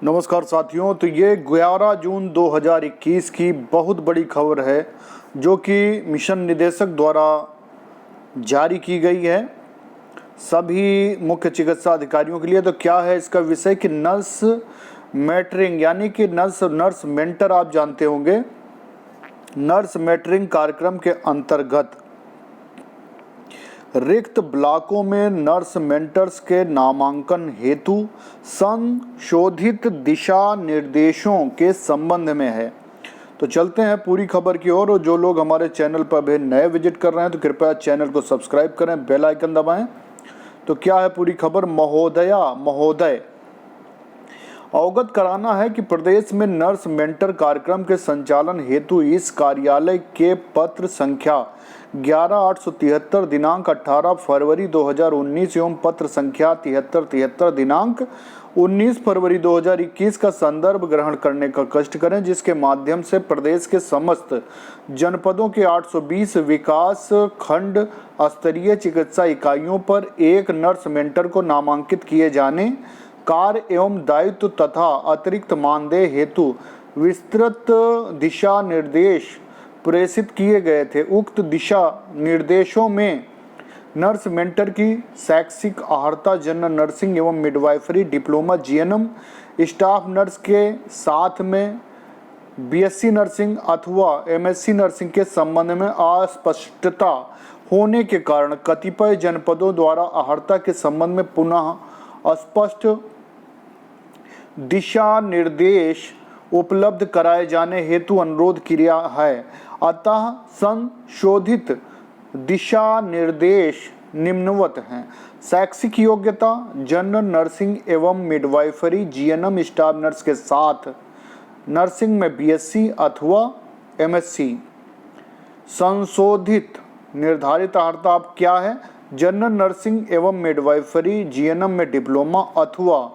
नमस्कार साथियों। तो ये 11 जून 2021 की बहुत बड़ी खबर है जो कि मिशन निदेशक द्वारा जारी की गई है सभी मुख्य चिकित्सा अधिकारियों के लिए। तो क्या है इसका विषय कि नर्स मेटरिंग यानी कि नर्स मेंटर आप जानते होंगे। नर्स मेटरिंग कार्यक्रम के अंतर्गत रिक्त ब्लॉकों में नर्स मेंटर्स के नामांकन हेतु संशोधित दिशा निर्देशों के संबंध में है। तो चलते हैं पूरी खबर की ओर। और जो लोग हमारे चैनल पर अभी नए विजिट कर रहे हैं तो कृपया चैनल को सब्सक्राइब करें, बेल आइकन दबाएं। तो क्या है पूरी खबर। महोदय अवगत कराना है कि प्रदेश में नर्स मेंटर कार्यक्रम के संचालन हेतु इस कार्यालय के पत्र संख्या 11873 दिनांक 18 फरवरी 2019 एवं पत्र संख्या 7373 दिनांक 19 फरवरी 2021 का संदर्भ ग्रहण करने का कष्ट करें, जिसके माध्यम से प्रदेश के समस्त जनपदों के 820 विकास खंड स्तरीय चिकित्सा इकाइयों पर एक नर्स मेंटर को नामांकित किए जाने, कार्य एवं दायित्व तथा अतिरिक्त मानदेय हेतु विस्तृत दिशा निर्देश प्रेषित किए गए थे। उक्त दिशा निर्देशों में नर्स मेंटर की शैक्षिक अर्हता जनरल नर्सिंग एवं midwifery diploma GNM, staff nurse के साथ में बीएससी नर्सिंग अथवा एमएससी नर्सिंग के संबंध में अस्पष्टता होने के कारण कतिपय जनपदों द्वारा अर्हता के संबंध में पुनः स्पष्ट दिशा निर्देश उपलब्ध कराए जाने हेतु अनुरोध किया है। अतः संशोधित दिशा निर्देश निम्नवत हैं। शैक्षिक योग्यता जनरल नर्सिंग एवं मिडवाइफरी जीएनएम स्टाफ नर्स के साथ नर्सिंग में बीएससी अथवा एमएससी। संशोधित निर्धारित अर्हता अब क्या है। जनरल नर्सिंग एवं मिडवाइफरी जीएनएम में डिप्लोमा अथवा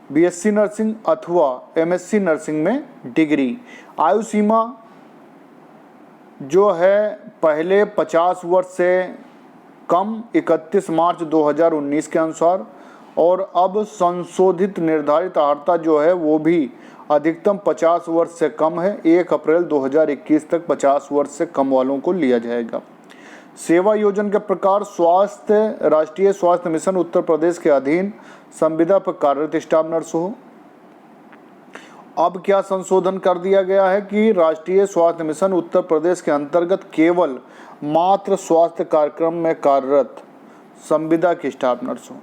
बीएससी नर्सिंग अथवा एमएससी नर्सिंग में डिग्री। आयु सीमा जो है पहले 50 वर्ष से कम 31 मार्च 2019 के अनुसार, और अब संशोधित निर्धारित अर्हता जो है वो भी अधिकतम 50 वर्ष से कम है। 1 अप्रैल 2021 तक 50 वर्ष से कम वालों को लिया जाएगा। सेवा योजना के प्रकार राष्ट्रीय स्वास्थ्य मिशन उत्तर प्रदेश के अधीन संविदा पर कार्यरत स्टाफ नर्स हो। अब क्या संशोधन कर दिया गया है कि राष्ट्रीय स्वास्थ्य मिशन उत्तर प्रदेश के अंतर्गत केवल मात्र स्वास्थ्य कार्यक्रम में कार्यरत संविदा की स्टाफ नर्स हो।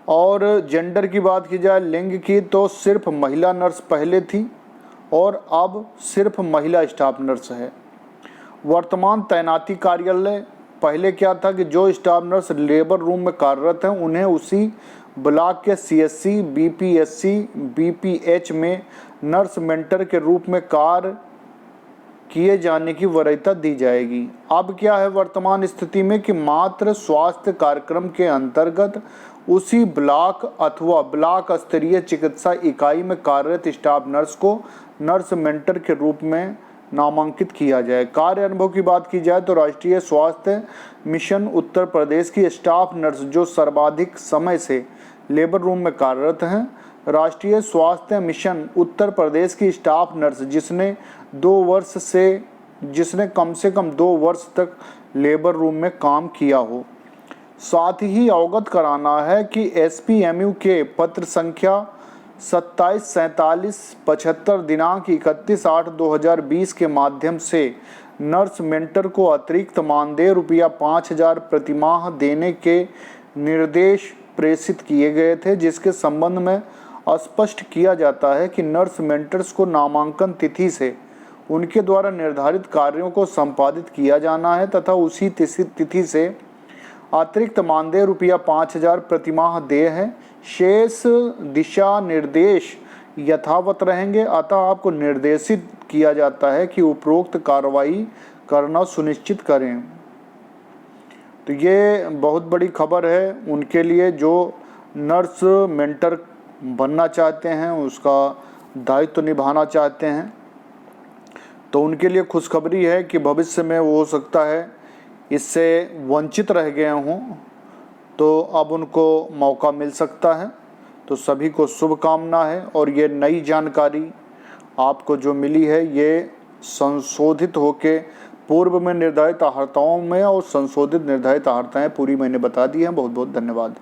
और जेंडर की बात की जाए, लिंग की, तो सिर्फ महिला नर्स पहले थी और अब सिर्फ महिला स्टाफ नर्स है। वर्तमान तैनाती कार्यालय पहले क्या था कि जो स्टाफ नर्स लेबर रूम में कार्यरत हैं उन्हें उसी ब्लॉक के सीएससी, बीपीएससी, बीपीएच में नर्स मेंटर के रूप में कार्य किए जाने की वरीयता दी जाएगी। अब क्या है वर्तमान स्थिति में कि मात्र स्वास्थ्य कार्यक्रम के अंतर्गत उसी ब्लॉक अथवा ब्लॉक स्तरीय चिकित्सा इकाई में कार्यरत स्टाफ नर्स को नर्स मेंटर के रूप में नामांकित किया जाए। कार्य अनुभव की बात की जाए तो राष्ट्रीय स्वास्थ्य मिशन उत्तर प्रदेश की स्टाफ नर्स जो सर्वाधिक समय से लेबर रूम में कार्यरत हैं, राष्ट्रीय स्वास्थ्य मिशन उत्तर प्रदेश की स्टाफ नर्स जिसने कम से कम 2 वर्ष तक लेबर रूम में काम किया हो। साथ ही अवगत कराना है कि एसपीएमयू के पत्र संख्या 274775 दिनांक 31/8/2020 के माध्यम से नर्स मेंटर को अतिरिक्त मानदेय ₹5000 प्रतिमाह देने के निर्देश प्रेषित किए गए थे, जिसके संबंध में स्पष्ट किया जाता है कि नर्स मेंटर्स को नामांकन तिथि से उनके द्वारा निर्धारित कार्यों को संपादित किया जाना है तथा उसी तिथि से अतिरिक्त मानदेय ₹5000 प्रतिमाह देय है। शेष दिशा निर्देश यथावत रहेंगे। अतः आपको निर्देशित किया जाता है कि उपरोक्त कार्रवाई करना सुनिश्चित करें। तो ये बहुत बड़ी खबर है उनके लिए जो नर्स मेंटर बनना चाहते हैं, उसका दायित्व निभाना चाहते हैं। तो उनके लिए खुशखबरी है कि भविष्य में वो हो सकता है इससे वंचित रह गए हों तो अब उनको मौका मिल सकता है। तो सभी को शुभकामना है। और ये नई जानकारी आपको जो मिली है ये संशोधित होके पूर्व में निर्धारित अर्हताओं में और संशोधित निर्धारित अर्हताएं पूरी मैंने बता दी हैं। बहुत बहुत धन्यवाद।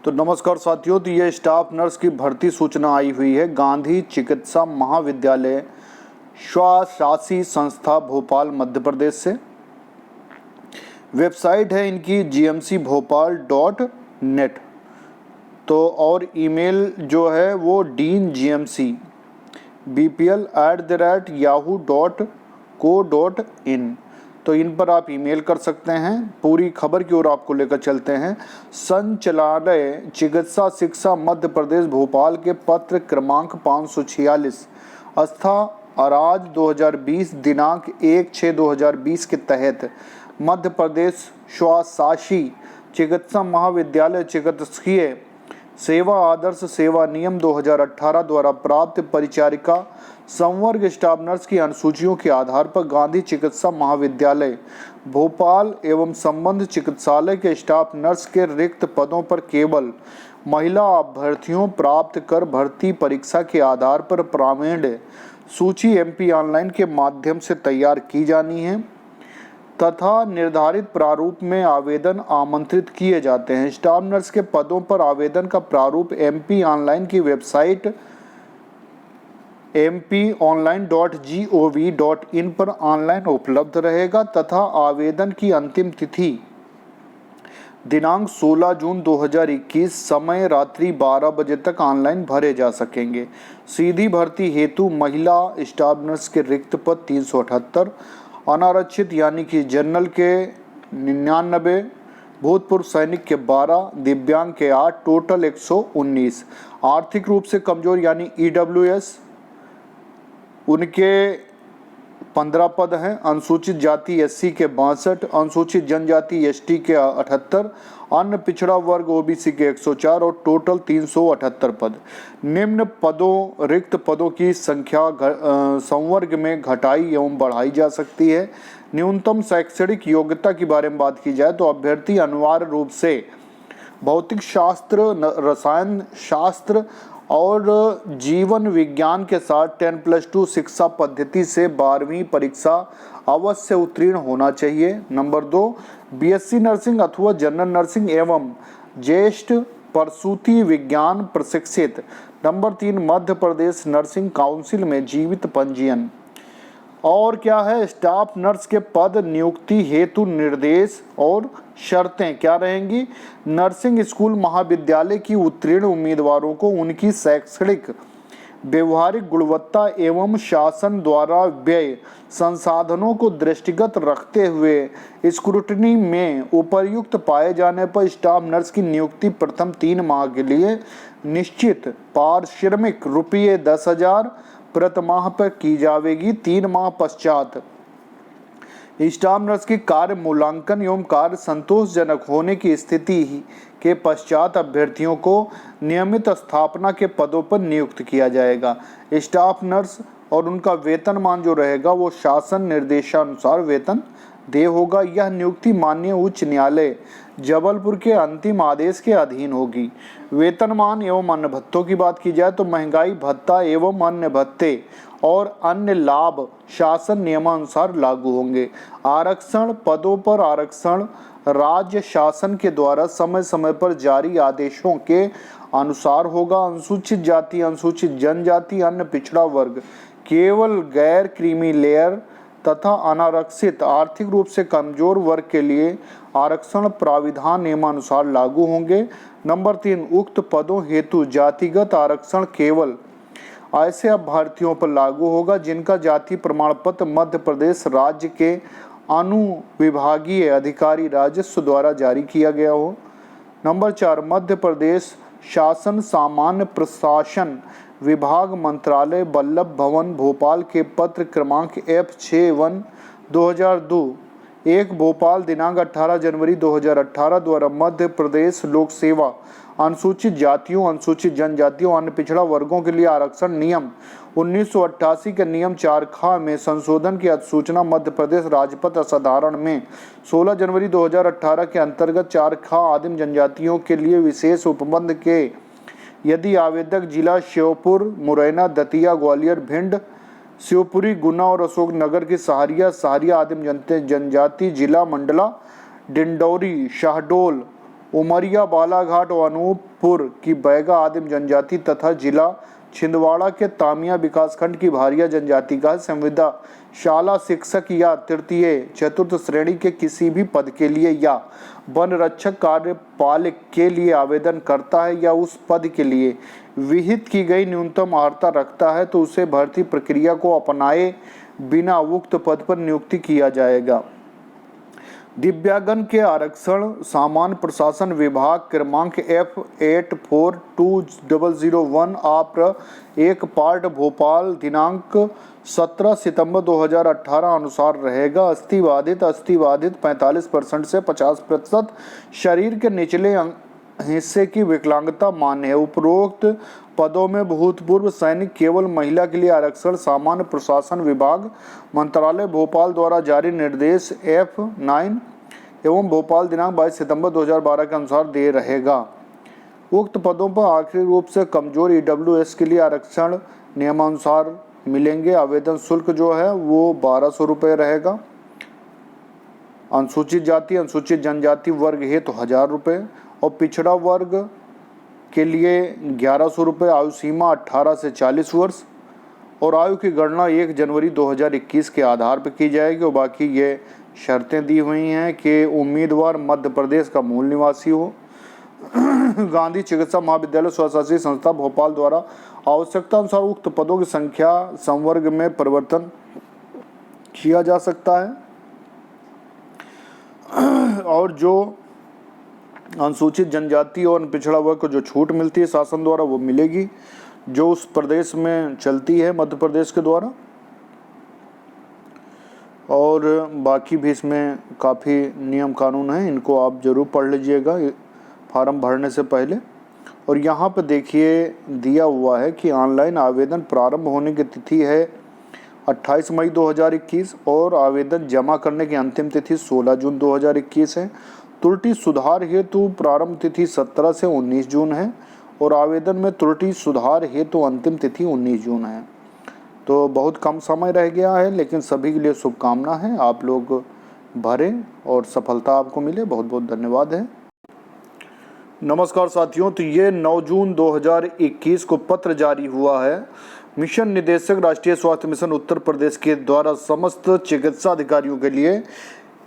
तो नमस्कार साथियों, तो ये स्टाफ नर्स की भर्ती सूचना आई हुई है गांधी चिकित्सा महाविद्यालय स्वशासी संस्था भोपाल मध्य प्रदेश से। वेबसाइट है इनकी gmcbhopal.net। तो और ईमेल जो है वो deanGMC@yahoo.co.in। तो इन पर आप ईमेल कर सकते हैं। पूरी खबर की ओर आपको लेकर चलते हैं। संचालय चिकित्सा शिक्षा मध्य प्रदेश भोपाल के पत्र क्रमांक 546 आस्था अराज 2020 दिनांक 1/6/2020 के तहत मध्य प्रदेश स्वशासी चिकित्सा महाविद्यालय चिकित्सकीय सेवा आदर्श सेवा नियम 2018 द्वारा प्राप्त परिचारिका संवर्ग स्टाफ नर्स की अनुसूचियों के आधार पर गांधी चिकित्सा महाविद्यालय भोपाल एवं संबद्ध चिकित्सालय के स्टाफ नर्स के रिक्त पदों पर केवल महिला अभ्यर्थियों प्राप्त कर भर्ती परीक्षा के आधार पर प्रावीण्य सूची MP ऑनलाइन के माध्यम से तैयार की जानी है तथा निर्धारित प्रारूप में आवेदन आमंत्रित किए जाते हैं। स्टाफ नर्स के पदों पर आवेदन का प्रारूप MP ऑनलाइन की वेबसाइट mponline.gov.in पर ऑनलाइन उपलब्ध रहेगा तथा आवेदन की अंतिम तिथि दिनांक 16 जून 2021 समय रात्रि 12 बजे तक ऑनलाइन भरे जा सकेंगे। सीधी भर्ती हेतु महिला स्टाफ नर्स के रिक्त पद 378, अनारक्षित यानी कि जनरल के 99, भूतपूर्व सैनिक के 12, दिव्यांग के 8, टोटल 119। आर्थिक रूप से कमजोर यानी EWS उनके 15 पद हैं। अनुसूचित जाति SC के 62, अनुसूचित जनजाति ST के 78, अन्य पिछड़ा वर्ग OBC के 104 और टोटल 378 पद। निम्न पदों रिक्त पदों की संख्या संवर्ग में घटाई एवं बढ़ाई जा सकती है। न्यूनतम शैक्षणिक योग्यता की बारे में बात की जाए तो अभ्यर्थी अनिवार्य रूप से भौतिक शास्त्र, रसायन शास्त्र और जीवन विज्ञान के साथ 10+2 शिक्षा पद्धति से 12वीं परीक्षा अवश्य उत्तीर्ण होना चाहिए। नंबर 2, BSc नर्सिंग अथवा जनरल नर्सिंग एवं ज्येष्ठ प्रसूति विज्ञान प्रशिक्षित। Number 3, Madhya Pradesh nursing council में जीवित पंजीयन। और क्या है, स्टाफ नर्स के पद नियुक्ति हेतु निर्देश और शर्तें क्या रहेंगी। नर्सिंग स्कूल महाविद्यालय की उत्तीर्ण उम्मीदवारों को उनकी शैक्षणिक व्यवहारिक गुणवत्ता एवं शासन द्वारा व्यय संसाधनों को दृष्टिगत रखते हुए स्क्रूटनी में उपर्युक्त पाए जाने पर स्टाफ नर्स की नियुक्ति प्रथम 3 माह के लिए निश्चित पारिश्रमिक रुपये 10,000 प्रतिमाह पर की जाएगी। 3 माह पश्चात स्टाफ नर्स की कार्य मूल्यांकन एवं कार्य संतोषजनक होने की स्थिति के पश्चात अभ्यर्थियों को नियमित स्थापना के पदों पर नियुक्त किया जाएगा। स्टाफ नर्स और उनका वेतनमान जो रहेगा वो शासन निर्देशानुसार वेतन देय होगा। यह नियुक्ति माननीय उच्च न्यायालय जबलपुर के अंतिम आदेश के अधीन होगी। वेतनमान एवं अन्य भत्तों की बात की जाए तो महंगाई भत्ता एवं अन्य भत्ते और अन्य लाभ शासन नियमानुसार लागू होंगे। आरक्षण, पदों पर आरक्षण राज्य शासन के द्वारा समय समय पर जारी आदेशों के अनुसार होगा। अनुसूचित जाति, अनुसूचित जनजाति, अन्य पिछड़ा वर्ग, केवल गैर क्रीमी लेयर तथा अनारक्षित आर्थिक रूप से कमजोर वर्ग के लिए आरक्षण प्राविधान नियमानुसार लागू होंगे। नंबर 3, उक्त पदों हेतु जातिगत आरक्षण केवल ऐसे अभ्यर्थियों पर लागू होगा जिनका जाति प्रमाण पत्र मध्य प्रदेश राज्य के अनुविभागीय अधिकारी राजस्व द्वारा जारी किया गया हो। नंबर 4, मध्य प्रदेश शासन सामान्य प्रशासन विभाग मंत्रालय वल्लभ भवन भोपाल के पत्र क्रमांक F61/2002 1 भोपाल दिनांक 18 जनवरी 2018 द्वारा मध्य प्रदेश लोक सेवा अनुसूचित जातियों, अनुसूचित जनजातियों, अन्य पिछड़ा वर्गों के लिए आरक्षण नियम 1988 के नियम 4 में संशोधन की अधिसूचना मध्य प्रदेश राजपत्र असाधारण में 16 जनवरी 2018 के अंतर्गत 4 आदिम जनजातियों के लिए विशेष उपबंध के यदि आवेदक जिला श्योपुर, मुरैना, दतिया, ग्वालियर, भिंड, शिवपुरी, गुना और अशोकनगर की सहारिया आदिम जनजाति, जिला मंडला, डिंडौरी, शहडोल, उमरिया, बालाघाट और अनूपपुर की बैगा आदिम जनजाति तथा जिला छिंदवाड़ा के तामिया विकासखंड की भारिया जनजाति का संविदा शाला शिक्षक या तृतीय चतुर्थ श्रेणी के किसी भी पद के लिए या वन रक्षक कार्यपालक के लिए आवेदन करता है या उस पद के लिए विहित की गई न्यूनतम अर्हता रखता है तो उसे भर्ती प्रक्रिया को अपनाए बिना उक्त पद पर नियुक्ति किया जाएगा। दिव्यांगन के आरक्षण सामान्य प्रशासन विभाग क्रमांक F842001 आप्र 1 पार्ट भोपाल दिनांक 17 सितंबर 2018 अनुसार रहेगा। अस्थिबाधित 45% से 50% शरीर के निचले हिस्से की विकलांगता मान्य है। उपरोक्त पदों में भूतपूर्व सैनिक केवल महिला के लिए आरक्षण सामान्य प्रशासन विभाग मंत्रालय भोपाल द्वारा जारी निर्देश F9 एवं भोपाल दिनांक 22 सितंबर 2012 के अनुसार दे रहेगा। उक्त पदों पर आखिरी रूप से कमजोर EWS के लिए आरक्षण नियमानुसार मिलेंगे। आवेदन शुल्क जो है वो 1200 रुपये रहेगा। अनुसूचित जाति अनुसूचित जनजाति वर्ग हेतु 1000 रुपये और पिछड़ा वर्ग के लिए 1100 रुपये। आयु सीमा 18 से 40 वर्ष और आयु की गणना 1 जनवरी 2021 के आधार पर की जाएगी। और बाकी ये शर्तें दी हुई हैं कि उम्मीदवार मध्य प्रदेश का मूल निवासी हो, गांधी चिकित्सा महाविद्यालय स्वशासी संस्था भोपाल द्वारा आवश्यकता अनुसार उक्त पदों की संख्या संवर्ग में परिवर्तन किया जा सकता है। और जो अनुसूचित जनजाति और पिछड़ा वर्ग को जो छूट मिलती है शासन द्वारा वो मिलेगी जो उस प्रदेश में चलती है मध्य प्रदेश के द्वारा। और बाकी भी इसमें काफ़ी नियम कानून हैं, इनको आप ज़रूर पढ़ लीजिएगा फार्म भरने से पहले। और यहाँ पे देखिए दिया हुआ है कि ऑनलाइन आवेदन प्रारंभ होने की तिथि है 28 मई 2021 और आवेदन जमा करने की अंतिम तिथि 16 जून 2021 है। त्रुटि सुधार हेतु प्रारंभ तिथि 17 से 19 जून है और आवेदन में त्रुटि सुधार हेतु अंतिम तिथि 19 जून है। तो बहुत कम समय रह गया है, लेकिन सभी के लिए शुभकामना है। आप लोग भरें और सफलता आपको मिले। बहुत बहुत धन्यवाद है। नमस्कार साथियों, तो ये 9 जून 2021 को पत्र जारी हुआ है मिशन निदेशक राष्ट्रीय स्वास्थ्य मिशन उत्तर प्रदेश के द्वारा समस्त चिकित्सा अधिकारियों के लिए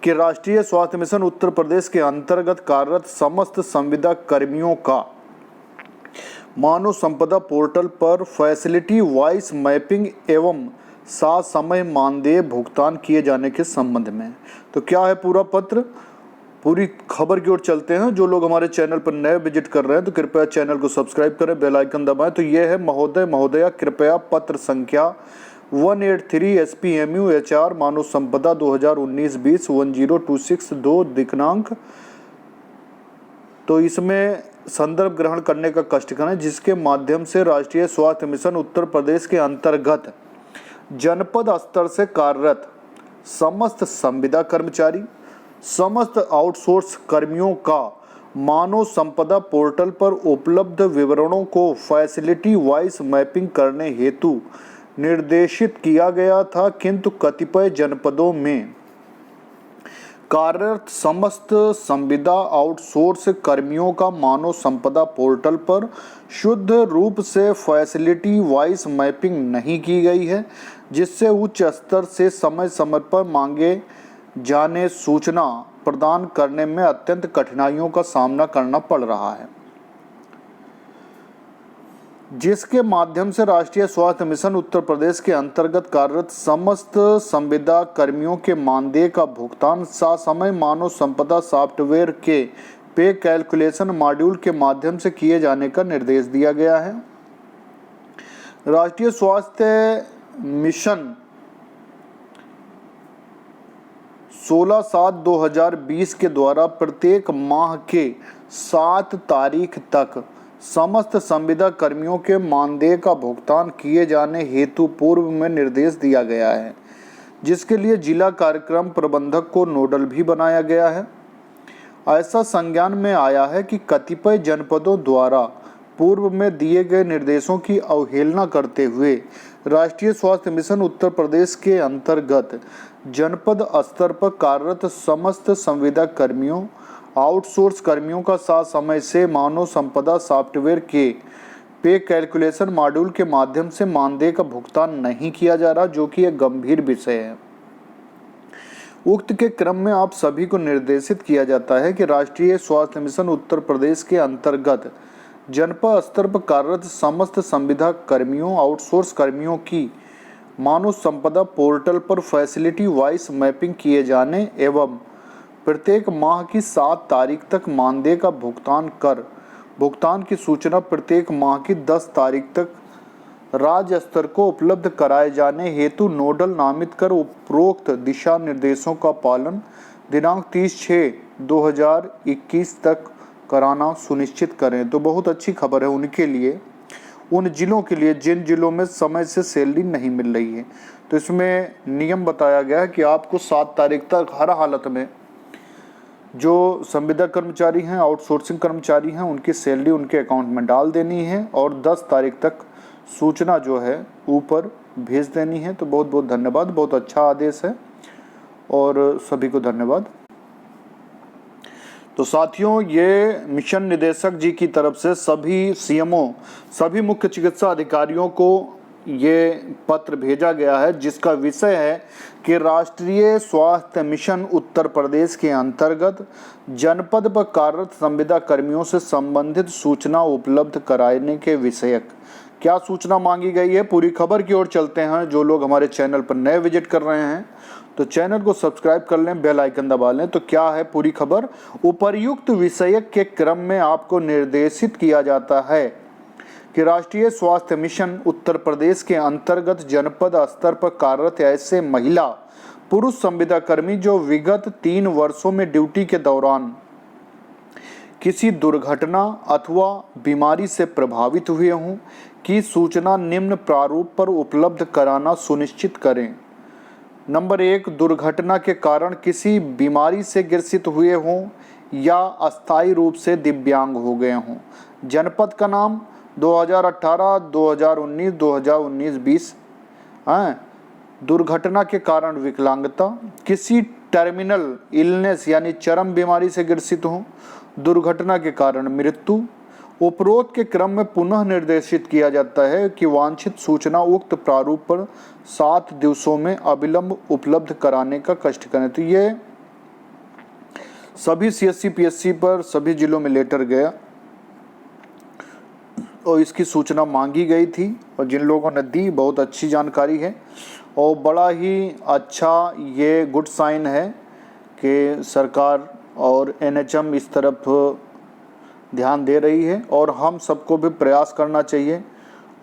कि राष्ट्रीय स्वास्थ्य मिशन उत्तर प्रदेश के अंतर्गत कार्यरत समस्त संविदा कर्मियों का मानव संपदा पोर्टल पर फैसिलिटी वाइज मैपिंग एवं समय मानदेय भुगतान किए जाने के संबंध में। तो क्या है पूरा पत्र, पूरी खबर की ओर चलते हैं। जो लोग हमारे चैनल पर नए विजिट कर रहे हैं तो कृपया चैनल को सब्सक्राइब करें, बेल आइकन दबाएं। तो ये है महोदय महोदया, कृपया पत्र संख्या 183 SPMU HR मानव संपदा 2019-20 10262 दिनांक। तो इसमें संदर्भ ग्रहण करने का कष्ट करें जिसके माध्यम से राष्ट्रीय स्वास्थ्य मिशन उत्तर प्रदेश के अंतर्गत जनपद स्तर से कार्यरत समस्त संविदा कर्मचारी, समस्त आउटसोर्स कर्मियों का मानव संपदा पोर्टल पर उपलब्ध विवरणों को फैसिलिटी वाइज मैपिंग करने हेतु निर्देशित किया गया था, किंतु कतिपय जनपदों में कार्यरत समस्त संविदा आउटसोर्स कर्मियों का मानव संपदा पोर्टल पर शुद्ध रूप से फैसिलिटी वाइज मैपिंग नहीं की गई है, जिससे उच्च स्तर से समय समय पर मांगे जाने सूचना प्रदान करने में अत्यंत कठिनाइयों का सामना करना पड़ रहा है, जिसके माध्यम से राष्ट्रीय स्वास्थ्य मिशन उत्तर प्रदेश के अंतर्गत कार्यरत समस्त संविदा कर्मियों के मानदेय का भुगतान ससमय मानव संपदा सॉफ्टवेयर के पे कैलकुलेशन मॉड्यूल के माध्यम से किए जाने का निर्देश दिया गया है। राष्ट्रीय स्वास्थ्य मिशन 16/7/2020 के द्वारा प्रत्येक माह के 7 तारीख तक समस्त संविदा कर्मियों के मानदेय का भुगतान किए जाने हेतु पूर्व में निर्देश दिया गया है, जिसके लिए जिला कार्यक्रम प्रबंधक को नोडल भी बनाया गया है। ऐसा संज्ञान में आया है कि कतिपय जनपदों द्वारा पूर्व में दिए गए निर्देशों की अवहेलना करते हुए राष्ट्रीय स्वास्थ्य मिशन उत्तर प्रदेश के अंतर्गत जनपद स्तर पर कार्यरत समस्त संविदा कर्मियों, आउटसोर्स कर्मियों का साथ समय से मानव संपदा सॉफ्टवेयर के पे कैलकुलेशन मॉड्यूल के माध्यम से मानदेय का भुगतान नहीं किया जा रहा, जो कि एक गंभीर विषय है। उक्त के क्रम में आप सभी को निर्देशित किया जाता है कि राष्ट्रीय स्वास्थ्य मिशन उत्तर प्रदेश के अंतर्गत जनपद स्तर पर कार्यरत समस्त संविदा कर्मियों, आउटसोर्स कर्मियों की मानव संपदा पोर्टल पर फैसिलिटी वाइज मैपिंग किए जाने एवं प्रत्येक माह की 7 तारीख तक मानदेय का भुगतान की सूचना प्रत्येक माह की 10 तारीख तक राज्य स्तर को उपलब्ध कराए जाने हेतु नोडल नामित कर उपरोक्त दिशा निर्देशों का पालन दिनांक 30/6/2021 तक कराना सुनिश्चित करें। तो बहुत अच्छी खबर है उनके लिए, उन जिलों के लिए जिन जिलों में समय से सैलरी नहीं मिल रही है। तो इसमें नियम बताया गया है कि आपको 7 तारीख तक हर हालत में जो संविदा कर्मचारी हैं, आउटसोर्सिंग कर्मचारी हैं, उनकी सैलरी उनके अकाउंट में डाल देनी है और 10 तारीख तक सूचना जो है ऊपर भेज देनी है। तो बहुत बहुत धन्यवाद, बहुत अच्छा आदेश है और सभी को धन्यवाद। तो साथियों, ये मिशन निदेशक जी की तरफ से सभी सीएमओ, सभी मुख्य चिकित्सा अधिकारियों को ये पत्र भेजा गया है, जिसका विषय है कि राष्ट्रीय स्वास्थ्य मिशन उत्तर प्रदेश के अंतर्गत जनपद पर कार्यरत संविदा कर्मियों से संबंधित सूचना उपलब्ध कराने के विषयक क्या सूचना मांगी गई है। पूरी खबर की ओर चलते हैं। जो लोग हमारे चैनल पर नए विजिट कर रहे हैं तो चैनल को सब्सक्राइब कर लें, बेल आइकन दबा लें। तो क्या है पूरी खबर? उपर्युक्त विषयक के क्रम में आपको निर्देशित किया जाता है कि राष्ट्रीय स्वास्थ्य मिशन उत्तर प्रदेश के अंतर्गत जनपद स्तर पर कार्यरत ऐसे महिला पुरुष संविदा कर्मी जो विगत 3 वर्षों में ड्यूटी के दौरान किसी दुर्घटना अथवा बीमारी से प्रभावित हुए हों की सूचना निम्न प्रारूप पर उपलब्ध कराना सुनिश्चित करें। नंबर 1, दुर्घटना के कारण किसी बीमारी से ग्रसित हुए हों या अस्थायी रूप से दिव्यांग हो गए हों। जनपद का नाम 2018, 2019, 2019-20। दुर्घटना के कारण विकलांगता, किसी टर्मिनल इलनेस यानी चरम बीमारी से ग्रसित हों, दुर्घटना के कारण मृत्यु। उपरोक्त के क्रम में पुनः निर्देशित किया जाता है कि वांछित सूचना उक्त प्रारूप पर 7 दिवसों में अविलंब उपलब्ध कराने का कष्ट करें। तो ये सभी CSC PSC पर सभी जिलों में लेटर गया और इसकी सूचना मांगी गई थी और जिन लोगों ने दी, बहुत अच्छी जानकारी है और बड़ा ही अच्छा ये गुड साइन है कि सरकार और NHM इस तरफ ध्यान दे रही है और हम सबको भी प्रयास करना चाहिए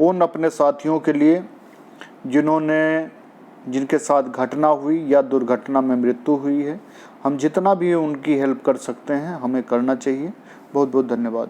उन अपने साथियों के लिए जिनके साथ घटना हुई या दुर्घटना में मृत्यु हुई है। हम जितना भी उनकी हेल्प कर सकते हैं हमें करना चाहिए। बहुत बहुत धन्यवाद।